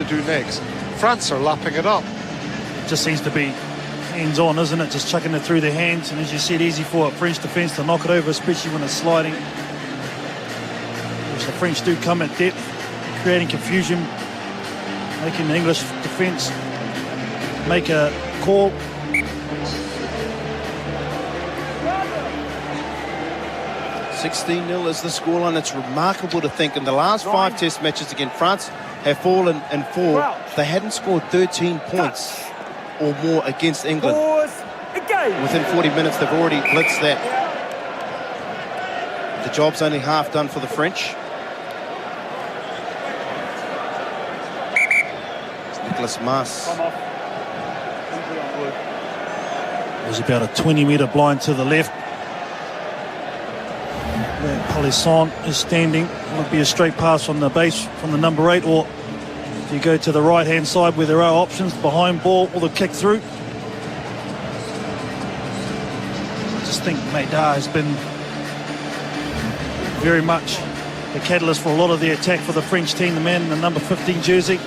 do next. France are lapping it up. It just seems to be hands-on, isn't it? Just chucking it through their hands, and as you said, easy for a French defence to knock it over, especially when it's sliding. Which the French do come at depth, creating confusion, making the English defence make a call. $16-0 is the scoreline. It's remarkable to think in the last 5 test matches against France have fallen in 4. They hadn't scored 13 points or more against England. Within 40 minutes, they've already blitzed that. The job's only half done for the French. It's Nicolas Mas. There's about a 20-metre blind to the left. Where Polisson is standing. It would be a straight pass from the base from the number 8, or if you go to the right-hand side where there are options, behind ball or the kick through. I just think Maida has been very much the catalyst for a lot of the attack for the French team, the man in the number 15 jersey.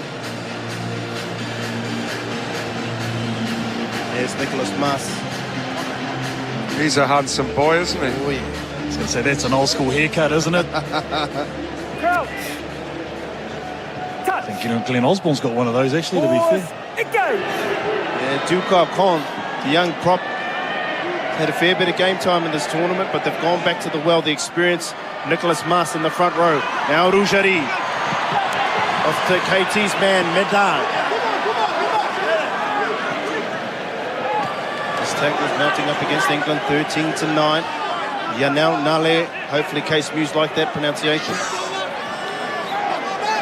There's Nicolas Mas. He's a handsome boy, isn't he? Oh, yeah. I was going to say, that's an old-school haircut, isn't it? I think, Glenn Osborne's got one of those, actually, to be fair. Yeah, Dukar Khan, the young prop, had a fair bit of game time in this tournament, but they've gone back to the well, the experience. Nicolas Mas in the front row. Now Rougerie. Off to KT's man, Medard. This tackle's mounting up against England, 13-9. Yanel Nale, hopefully Case Muse like that pronunciation.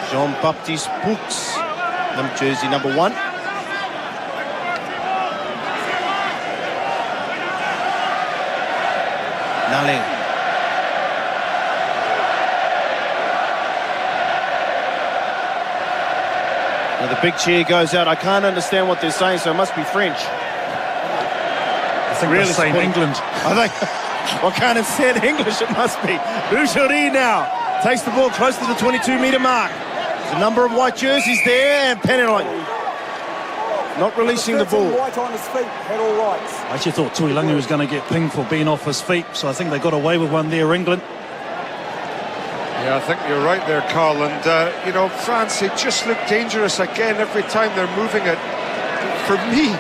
Jean-Baptiste Poux, jersey number 1. Nale. Now the big cheer goes out. I can't understand what they're saying, so it must be French. I think Really they're saying England. I think, well, can't understand English, it must be. Rougerie now takes the ball close to the 22-metre mark. There's a number of white jerseys there, and penalty. Not releasing the ball. White on his feet, had all rights. I actually thought Tuilagi was going to get pinged for being off his feet, so I think they got away with one there, England. Yeah, I think you're right there, Carl. And, you know, France, they just look dangerous again every time they're moving it. For me,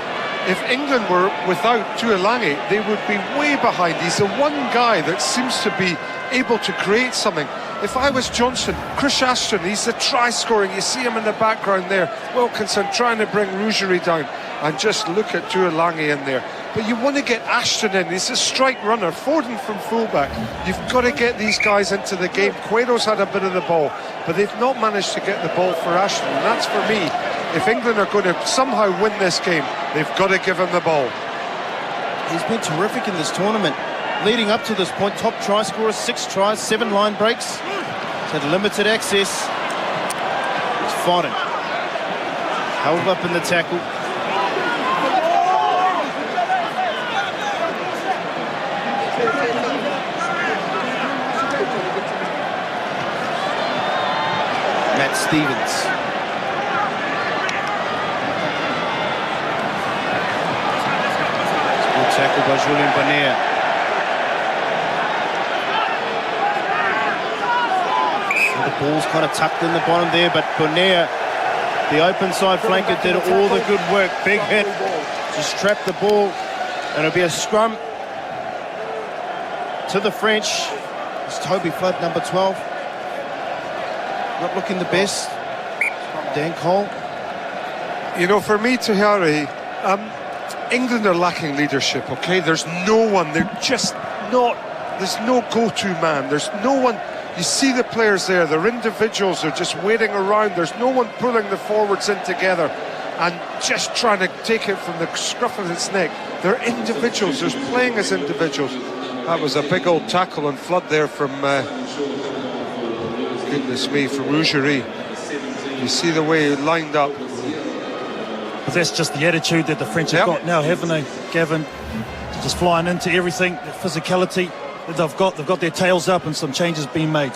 if England were without Tuilagi, they would be way behind. He's the one guy that seems to be able to create something. If I was Johnson, Chris Ashton, he's the try scoring. You see him in the background there. Wilkinson trying to bring Rougerie down, and just look at Tuilagi in there. But you want to get Ashton in. He's a strike runner. Foden from fullback. You've got to get these guys into the game. Queiro's had a bit of the ball, but they've not managed to get the ball for Ashton. And that's, for me, if England are going to somehow win this game, they've got to give him the ball. He's been terrific in this tournament. Leading up to this point, top try scorer, 6 tries, 7 line breaks. He's had limited access. It's Foden. Held up in the tackle. Matt Stevens. Good tackle by Julien Bonner. The ball's kind of tucked in the bottom there, but Bonner, the open side flanker, did all the good work. Big hit. Just trapped the ball, and it'll be a scrum to the French. It's Toby Flood, number 12. Not looking the best. Dan Cole. You know, for me, Tahari, England are lacking leadership, okay? There's no one. They're just not... There's no go-to man. There's no one... You see the players there, they're individuals, they're just waiting around. There's no one pulling the forwards in together and just trying to take it from the scruff of its neck. They're individuals, they're playing as individuals. That was a big old tackle and flood there from, goodness me, from Rougerie. You see the way he lined up. But that's just the attitude that the French have got now, haven't they, Gavin? Just flying into everything, the physicality that they've got their tails up, and some changes being made.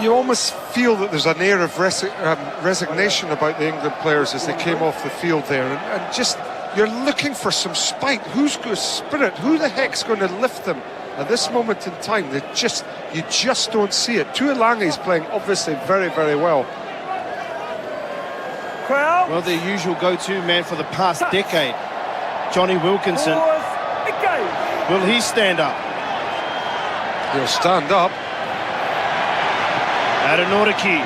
you almost feel that there's an air of resignation about the England players as they came off the field there, and just you're looking for some spite. Who's going to spirit? Who the heck's going to lift them at this moment in time? You just don't see it. Tuilangi's playing obviously very, very well. Well, their usual go-to man for the past decade, Johnny Wilkinson. Will he stand up? He'll stand up. Adenoriki,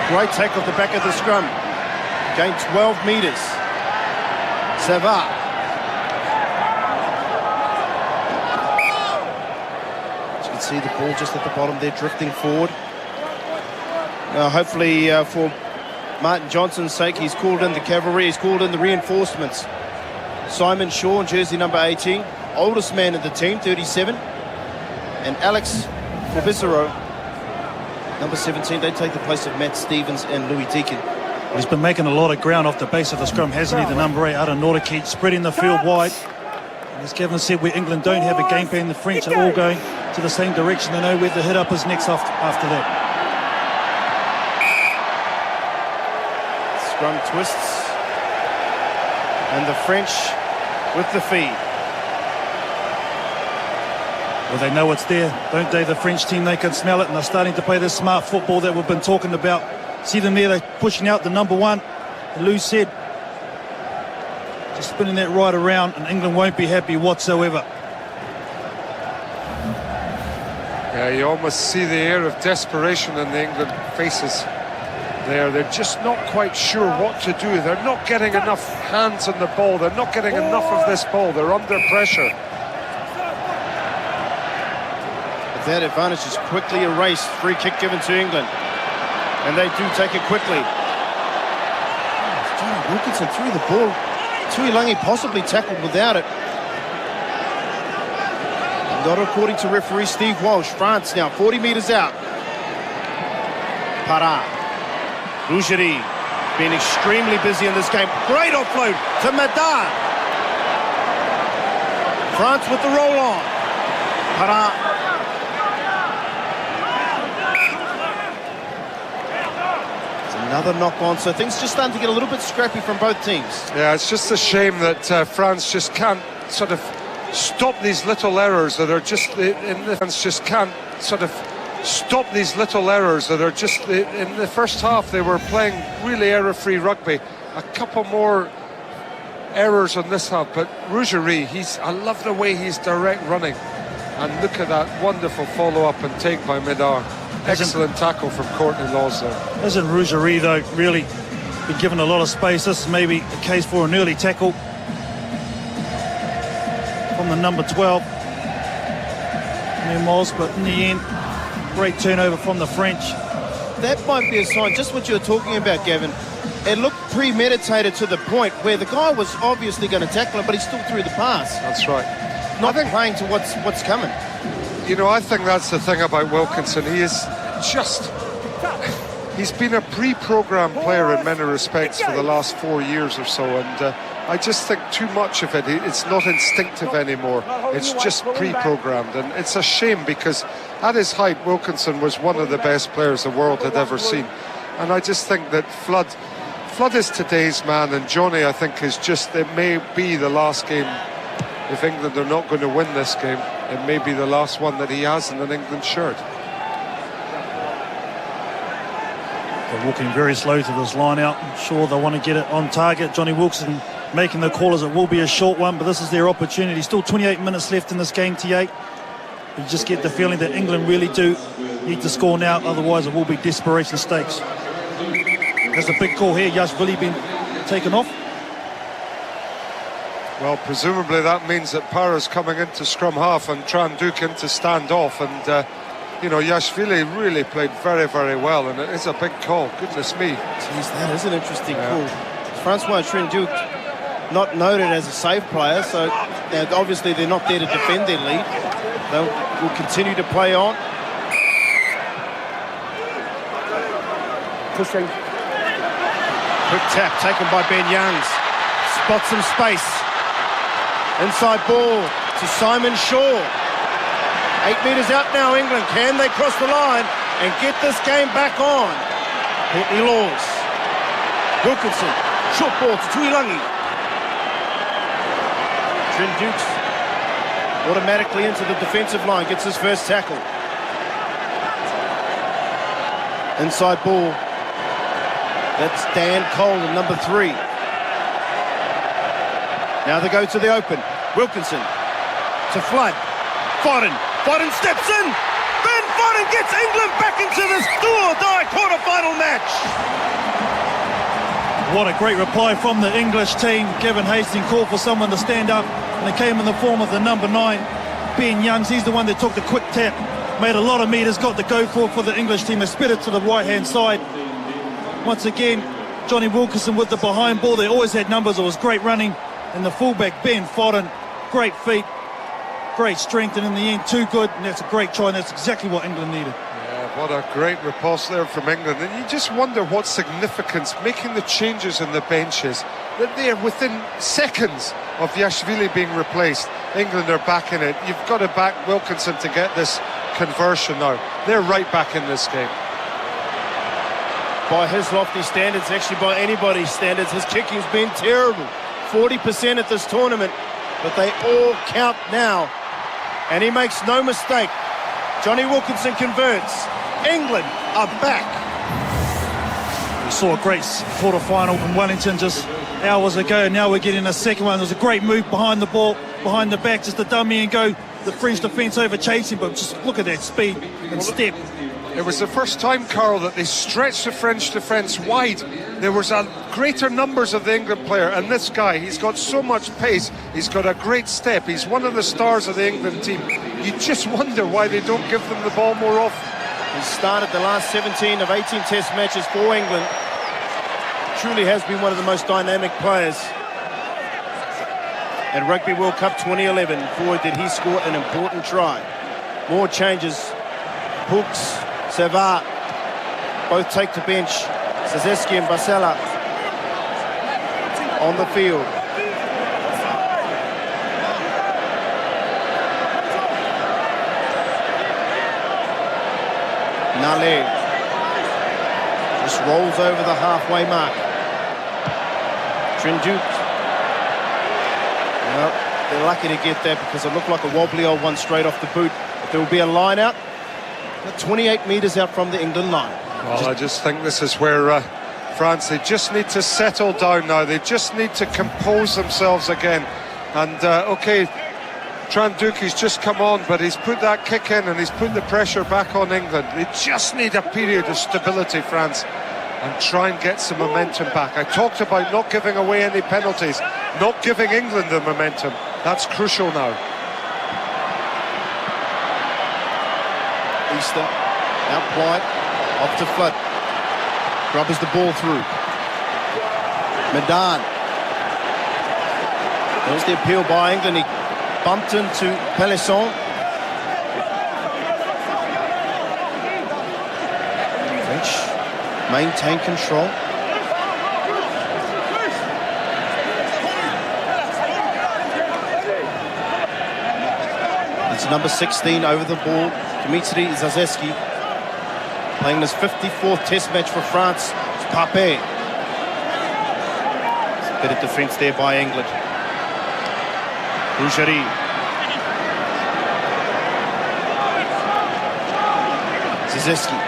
great take off the back of the scrum. Gained 12 metres. Sava. As you can see the ball just at the bottom there, drifting forward. Now hopefully for Martin Johnson's sake, he's called in the cavalry, he's called in the reinforcements. Simon Shaw, jersey number 18, oldest man in the team, 37. And Alex Forbisero, number 17, they take the place of Matt Stevens and Louis Deacon. Well, he's been making a lot of ground off the base of the scrum, hasn't he? The number 8, Adenoriki, spreading the field wide. And as Kevin said, where England don't have a game plan, the French are all going to the same direction. They know where the hit-up is next after that. Scrum twists. And the French with the feed. Well, they know it's there, don't they? The French team, they can smell it, and they're starting to play this smart football that we've been talking about. See them there, they're pushing out the number 1. Lou said, just spinning that right around, and England won't be happy whatsoever. Yeah, you almost see the air of desperation in the England faces there. They're just not quite sure what to do. They're not getting enough hands on the ball. They're not getting enough of this ball. They're under pressure. That advantage is quickly erased. Free kick given to England. And they do take it quickly. Johnny Wilkinson threw the ball. Tuilangi possibly tackled without it. Not according to referee Steve Walsh. France now 40 metres out. Para. Rougerie being extremely busy in this game. Great offload to Madar. France with the roll on. Para. Another knock on, so things just starting to get a little bit scrappy from both teams. Yeah, it's just a shame that France just can't sort of stop these little errors that are just France just can't sort of stop these little errors that are just in the first half. They were playing really error-free rugby. A couple more errors on this half, but Rougerie, I love the way he's direct running, and look at that wonderful follow-up and take by Madar. Excellent tackle from Courtney Laws there. Hasn't Rougerie, though, really been given a lot of space? This is maybe a case for an early tackle from the number 12, Moz, but in the end, great turnover from the French. That might be a sign, just what you were talking about, Gavin. It looked premeditated to the point where the guy was obviously going to tackle him, but he still threw the pass. That's right. Not playing to what's coming. You know, I think that's the thing about Wilkinson. He's been a pre-programmed player in many respects for the last 4 years or so, and I just think too much of it, it's not instinctive anymore. It's just pre-programmed, and it's a shame because at his height, Wilkinson was one of the best players the world had ever seen. And I just think that Flood is today's man, and Johnny, I think, it may be the last game. If England are not going to win this game, it may be the last one that he has in an England shirt. They're walking very slow to this line out. I'm sure they want to get it on target. Johnny Wilkinson making the call as it will be a short one, but this is their opportunity. Still 28 minutes left in this game, T8. You just get the feeling that England really do need to score now, otherwise it will be desperation stakes. There's a big call here. Yashvili been taken off. Well, presumably that means that Para's coming into scrum half and Tran Duke into stand off, and you know, Yashvili really played very, very well, and it is a big call. Goodness me. Jeez, that is an interesting call. Francois Tran Duke not noted as a save player, so obviously they're not there to defend their lead. They will continue to play on. Pushing. Quick tap taken by Ben Youngs. Spots some space. Inside ball to Simon Shaw. 8 metres out now, England. Can they cross the line? and get this game back on. Courtney Laws. Wilkinson. Short ball to Tuilangi. Trent Dukes automatically into the defensive line. Gets his first tackle. Inside ball. That's Dan Cole, number 3. Now they go to the open. Wilkinson to Flood. Foden. Foden steps in. Ben Foden gets England back into this do-or-die quarter-final match. What a great reply from the English team. Kevin Hastings called for someone to stand up, and it came in the form of the number 9, Ben Youngs. He's the one that took the quick tap, made a lot of meters, got the go for the English team. They spit it to the right-hand side. Once again, Johnny Wilkinson with the behind ball. They always had numbers. It was great running. And the fullback, Ben Foden, great feet, great strength, and in the end, too good. And that's a great try, and that's exactly what England needed. Yeah, what a great repulse there from England. And you just wonder what significance making the changes in the benches, that they're within seconds of Yashvili being replaced. England are back in it. You've got to back Wilkinson to get this conversion now. They're right back in this game. By his lofty standards, actually by anybody's standards, his kicking's been terrible. 40% at this tournament, but they all count now. And he makes no mistake. Johnny Wilkinson converts. England are back. We saw a great quarter-final from Wellington just hours ago. Now we're getting a second one. There's a great move behind the ball, behind the back, just a dummy and go. The French defence over chasing, but just look at that speed and step. It was the first time, Carl, that they stretched the French defence wide. There was a greater numbers of the England player, and this guy, he's got so much pace, he's got a great step, he's one of the stars of the England team. You just wonder why they don't give them the ball more often. He started the last 17 of 18 test matches for England. Truly has been one of the most dynamic players. At Rugby World Cup 2011, boy, did he score an important try. More changes. Hooks, Savard, both take to bench. Zazeski and Basela on the field. Nale just rolls over the halfway mark. Trent Dukes. Well, they're lucky to get that because it looked like a wobbly old one straight off the boot. But there will be a line out. 28 metres out from the England line. Well, I just think this is where France, they just need to settle down now. They just need to compose themselves again. And, OK, Trent Duke, he's just come on, but he's put that kick in and he's put the pressure back on England. They just need a period of stability, France, and try and get some momentum back. I talked about not giving away any penalties, not giving England the momentum. That's crucial now. Easter, out wide, off to Flood. Grubbers the ball through. Medan. There's the appeal by England. He bumped into Pelisson. French maintain control. It's number 16 over the ball. Dimitri Zazeski playing his 54th test match for France. It's Pape. Bit of defence there by England. Rougerie. Zazeski.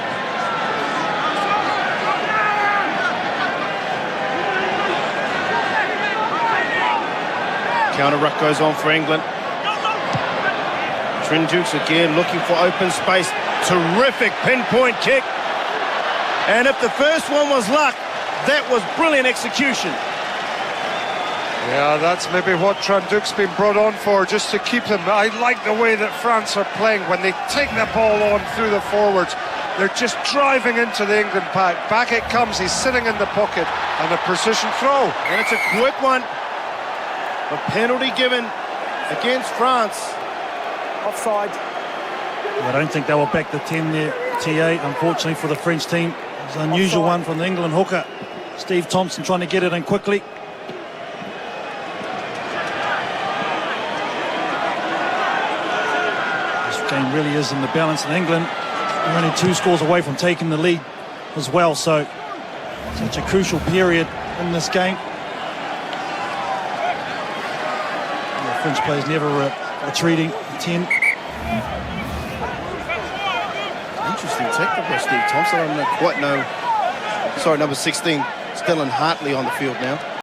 Counter ruck goes on for England. Trent Dukes again looking for open space. Terrific pinpoint kick. And if the first one was luck, that was brilliant execution. Yeah, that's maybe what Trent Duke's been brought on for, just to keep them. I like the way that France are playing when they take the ball on through the forwards. They're just driving into the England pack. Back it comes, he's sitting in the pocket, and a precision throw. And it's a quick one. A penalty given against France. Offside. I don't think they were back to 10 there, TA, unfortunately for the French team. It's an unusual one from the England hooker. Steve Thompson trying to get it in quickly. This game really is in the balance in England. They're only 2 scores away from taking the lead as well, so such a crucial period in this game. The French players never retreating. 10. Interesting technical by Steve Thompson. I don't quite know. Sorry, number 16, Stellan Hartley on the field now.